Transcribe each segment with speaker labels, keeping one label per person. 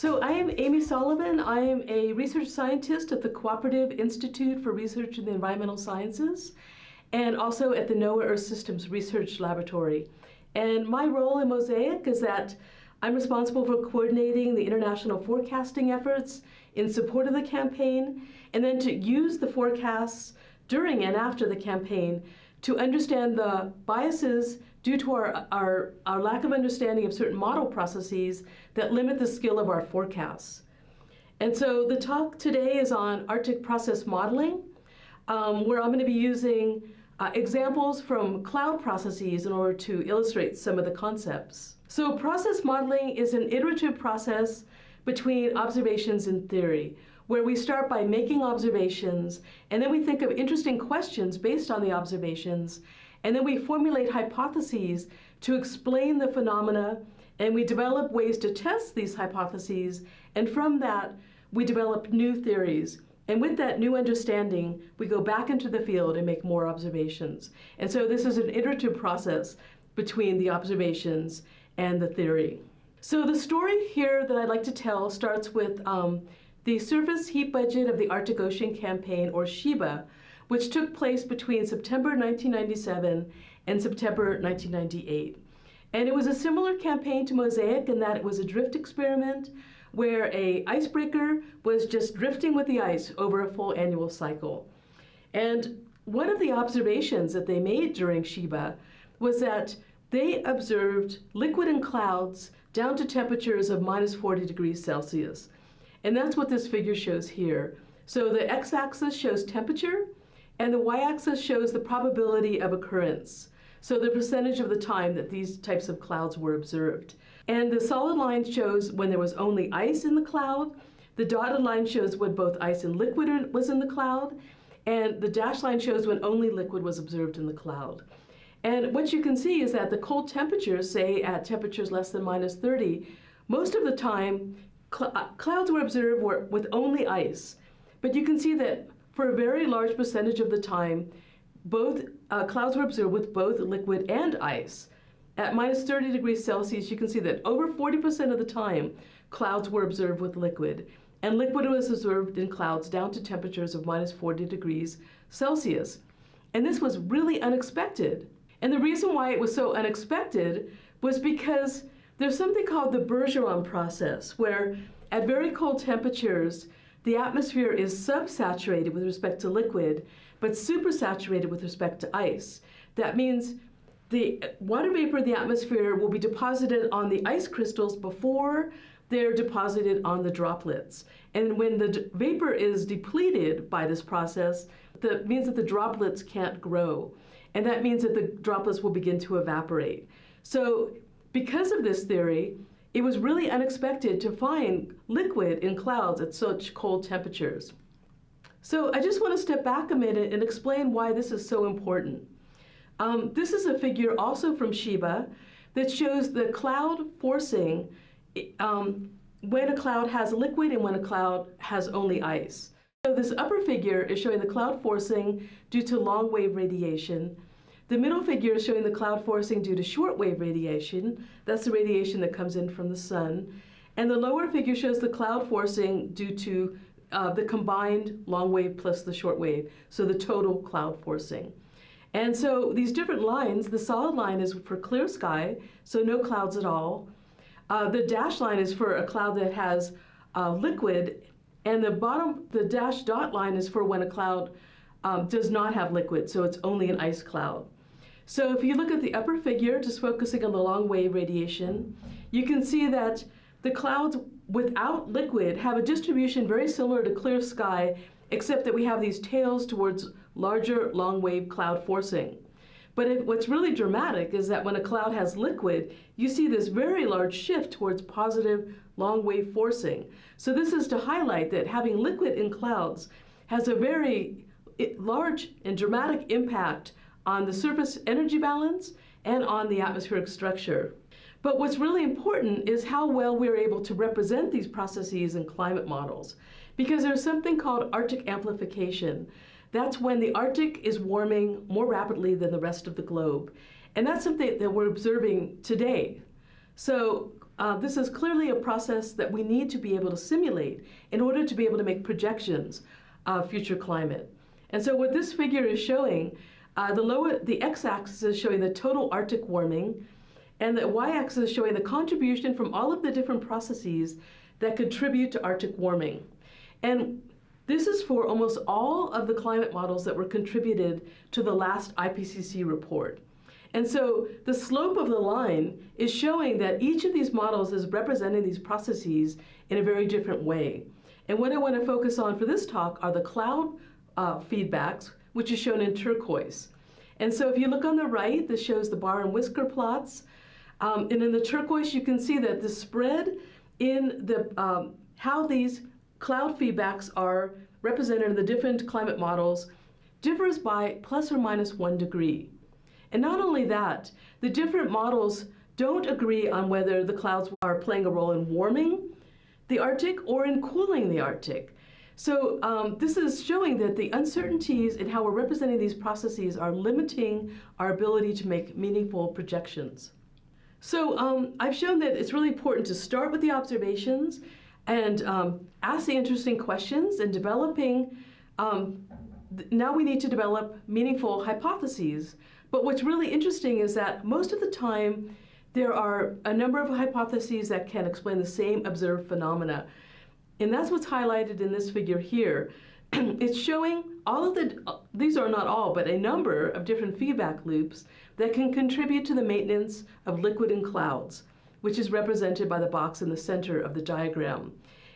Speaker 1: So I am Amy Sullivan. I am a research scientist at the Cooperative Institute for Research in the Environmental Sciences and also at the NOAA Earth Systems Research Laboratory. And my role in MOSAiC is that I'm responsible for coordinating the international forecasting efforts in support of the campaign, and then to use the forecasts during and after the campaign to understand the biases due to our lack of understanding of certain model processes that limit the skill of our forecasts. And so the talk today is on Arctic process modeling, where I'm going to be using examples from cloud processes in order to illustrate some of the concepts. So process modeling is an iterative process between observations and theory, where we start by making observations, and then we think of interesting questions based on the observations, and then we formulate hypotheses to explain the phenomena, and we develop ways to test these hypotheses, and from that, we develop new theories. And with that new understanding, we go back into the field and make more observations. And so this is an iterative process between the observations and the theory. So the story here that I'd like to tell starts with the surface heat budget of the Arctic Ocean Campaign, or SHEBA, which took place between September 1997 and September 1998. And it was a similar campaign to MOSAiC in that it was a drift experiment where an icebreaker was just drifting with the ice over a full annual cycle. And one of the observations that they made during SHEBA was that they observed liquid and clouds down to temperatures of minus 40 degrees Celsius. And that's what this figure shows here. So the x-axis shows temperature, and the y-axis shows the probability of occurrence. So the percentage of the time that these types of clouds were observed. And the solid line shows when there was only ice in the cloud. The dotted line shows when both ice and liquid was in the cloud. And the dashed line shows when only liquid was observed in the cloud. And what you can see is that the cold temperatures, say at temperatures less than minus 30, most of the time clouds were observed with only ice. But you can see that for a very large percentage of the time, both clouds were observed with both liquid and ice. At minus 30 degrees Celsius, you can see that over 40% of the time, clouds were observed with liquid. And liquid was observed in clouds down to temperatures of minus 40 degrees Celsius. And this was really unexpected. And the reason why it was so unexpected was because there's something called the Bergeron process, where at very cold temperatures, the atmosphere is subsaturated with respect to liquid, but supersaturated with respect to ice. That means the water vapor in the atmosphere will be deposited on the ice crystals before they're deposited on the droplets. And when the vapor is depleted by this process, that means that the droplets can't grow. And that means that the droplets will begin to evaporate. So because of this theory, it was really unexpected to find liquid in clouds at such cold temperatures. So I just want to step back a minute and explain why this is so important. This is a figure also from SHEBA that shows the cloud forcing when a cloud has liquid and when a cloud has only ice. So this upper figure is showing the cloud forcing due to long wave radiation. The middle figure is showing the cloud forcing due to short wave radiation. That's the radiation that comes in from the sun. And the lower figure shows the cloud forcing due to the combined long wave plus the short wave, so the total cloud forcing. And so these different lines, the solid line is for clear sky, so no clouds at all. The dashed line is for a cloud that has liquid, and the dashed dot line is for when a cloud does not have liquid, so it's only an ice cloud. So if you look at the upper figure, just focusing on the long wave radiation, you can see that the clouds without liquid have a distribution very similar to clear sky, except that we have these tails towards larger long wave cloud forcing. But what's really dramatic is that when a cloud has liquid, you see this very large shift towards positive long wave forcing. So this is to highlight that having liquid in clouds has a very large and dramatic impact on the surface energy balance and on the atmospheric structure. But what's really important is how well we're able to represent these processes in climate models, because there's something called Arctic amplification. That's when the Arctic is warming more rapidly than the rest of the globe. And that's something that we're observing today. So this is clearly a process that we need to be able to simulate in order to be able to make projections of future climate. And so what this figure is showing, the x-axis is showing the total Arctic warming, and the y-axis is showing the contribution from all of the different processes that contribute to Arctic warming. And this is for almost all of the climate models that were contributed to the last IPCC report. And so the slope of the line is showing that each of these models is representing these processes in a very different way. And what I want to focus on for this talk are the cloud feedbacks, which is shown in turquoise. And so if you look on the right, this shows the bar and whisker plots. And in the turquoise, you can see that the spread in the how these cloud feedbacks are represented in the different climate models differs by plus or minus 1 degree. And not only that, the different models don't agree on whether the clouds are playing a role in warming the Arctic or in cooling the Arctic. So this is showing that the uncertainties in how we're representing these processes are limiting our ability to make meaningful projections. So I've shown that it's really important to start with the observations and ask the interesting questions and developing, now we need to develop meaningful hypotheses. But what's really interesting is that most of the time, there are a number of hypotheses that can explain the same observed phenomena. And that's what's highlighted in this figure here. It's showing all of these are not all, but a number of different feedback loops that can contribute to the maintenance of liquid in clouds, which is represented by the box in the center of the diagram.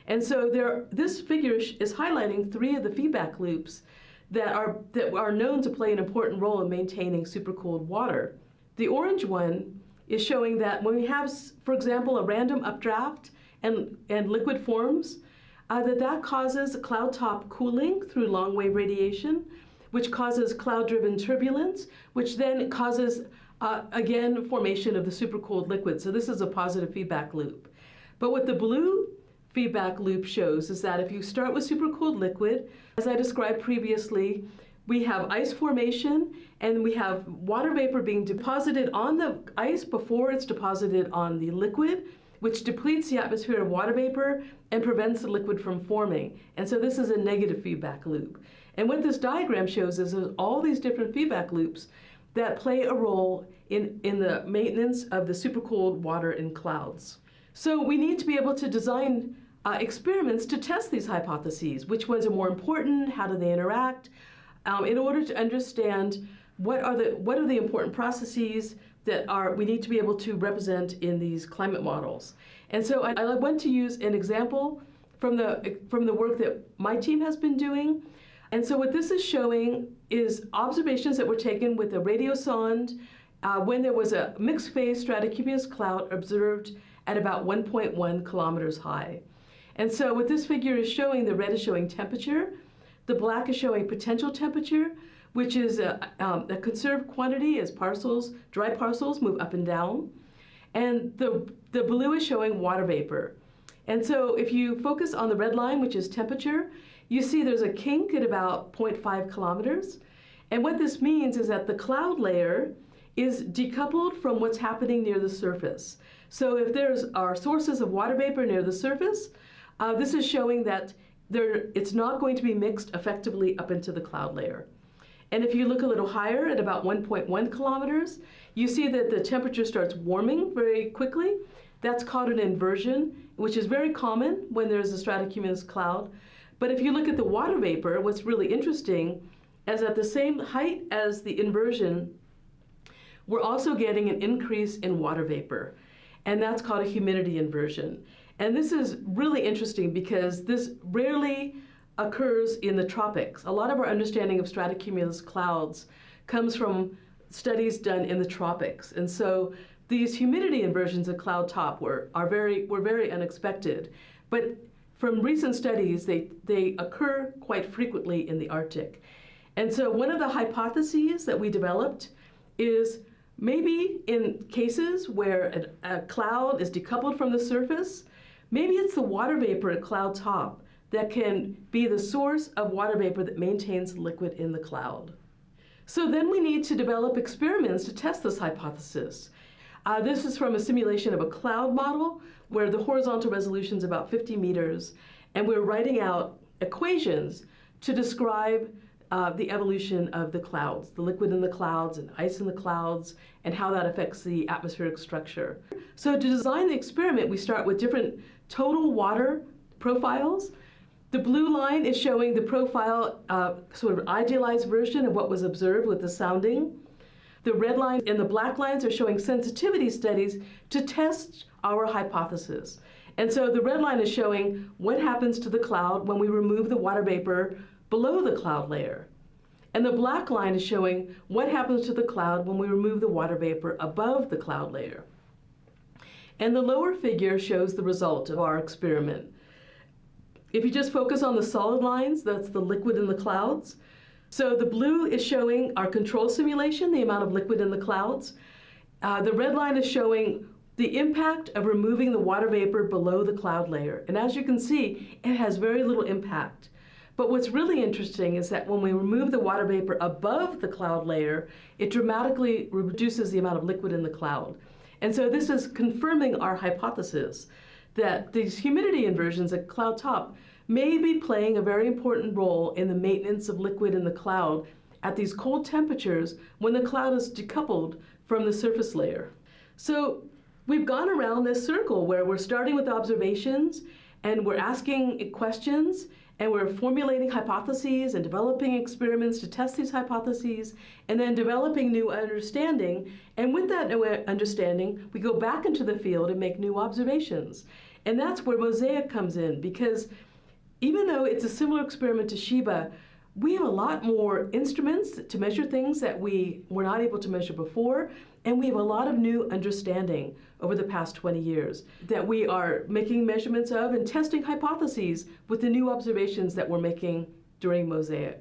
Speaker 1: And so this figure is highlighting 3 of the feedback loops that are known to play an important role in maintaining supercooled water. The orange one is showing that when we have, for example, a random updraft and liquid forms, that causes cloud top cooling through long wave radiation, which causes cloud-driven turbulence, which then causes, again, formation of the supercooled liquid. So this is a positive feedback loop. But what the blue feedback loop shows is that if you start with supercooled liquid, as I described previously, we have ice formation and we have water vapor being deposited on the ice before it's deposited on the liquid, which depletes the atmosphere of water vapor and prevents the liquid from forming. And so this is a negative feedback loop. And what this diagram shows is there's all these different feedback loops that play a role in the maintenance of the supercooled water in clouds. So we need to be able to design experiments to test these hypotheses. Which ones are more important? How do they interact? In order to understand what are the important processes that we need to be able to represent in these climate models. And so I want to use an example from the work that my team has been doing. And so what this is showing is observations that were taken with a radio sonde when there was a mixed phase stratocumulus cloud observed at about 1.1 kilometers high. And so what this figure is showing, the red is showing temperature, the black is showing potential temperature, which is a conserved quantity as dry parcels move up and down. And the blue is showing water vapor. And so if you focus on the red line, which is temperature, you see there's a kink at about 0.5 kilometers. And what this means is that the cloud layer is decoupled from what's happening near the surface. So if are sources of water vapor near the surface, this is showing that it's not going to be mixed effectively up into the cloud layer. And if you look a little higher at about 1.1 kilometers, you see that the temperature starts warming very quickly. That's called an inversion, which is very common when there's a stratocumulus cloud. But if you look at the water vapor, what's really interesting is at the same height as the inversion, we're also getting an increase in water vapor. And that's called a humidity inversion. And this is really interesting because this rarely occurs in the tropics. A lot of our understanding of stratocumulus clouds comes from studies done in the tropics. And so these humidity inversions at cloud top were very unexpected. But from recent studies, they occur quite frequently in the Arctic. And so one of the hypotheses that we developed is maybe in cases where a cloud is decoupled from the surface, maybe it's the water vapor at cloud top that can be the source of water vapor that maintains liquid in the cloud. So then we need to develop experiments to test this hypothesis. This is from a simulation of a cloud model where the horizontal resolution is about 50 meters, and we're writing out equations to describe the evolution of the clouds, the liquid in the clouds and ice in the clouds, and how that affects the atmospheric structure. So to design the experiment, we start with different total water profiles. The blue line is showing the profile, sort of idealized version of what was observed with the sounding. The red line and the black lines are showing sensitivity studies to test our hypothesis. And so the red line is showing what happens to the cloud when we remove the water vapor below the cloud layer. And the black line is showing what happens to the cloud when we remove the water vapor above the cloud layer. And the lower figure shows the result of our experiment. If you just focus on the solid lines, that's the liquid in the clouds. So the blue is showing our control simulation, the amount of liquid in the clouds. The red line is showing the impact of removing the water vapor below the cloud layer. And as you can see, it has very little impact. But what's really interesting is that when we remove the water vapor above the cloud layer, it dramatically reduces the amount of liquid in the cloud. And so this is confirming our hypothesis that these humidity inversions at cloud top may be playing a very important role in the maintenance of liquid in the cloud at these cold temperatures when the cloud is decoupled from the surface layer. So we've gone around this circle where we're starting with observations and we're asking questions and we're formulating hypotheses and developing experiments to test these hypotheses and then developing new understanding. And with that new understanding, we go back into the field and make new observations. And that's where MOSAiC comes in, because even though it's a similar experiment to SHEBA, we have a lot more instruments to measure things that we were not able to measure before, and we have a lot of new understanding over the past 20 years that we are making measurements of and testing hypotheses with the new observations that we're making during MOSAiC.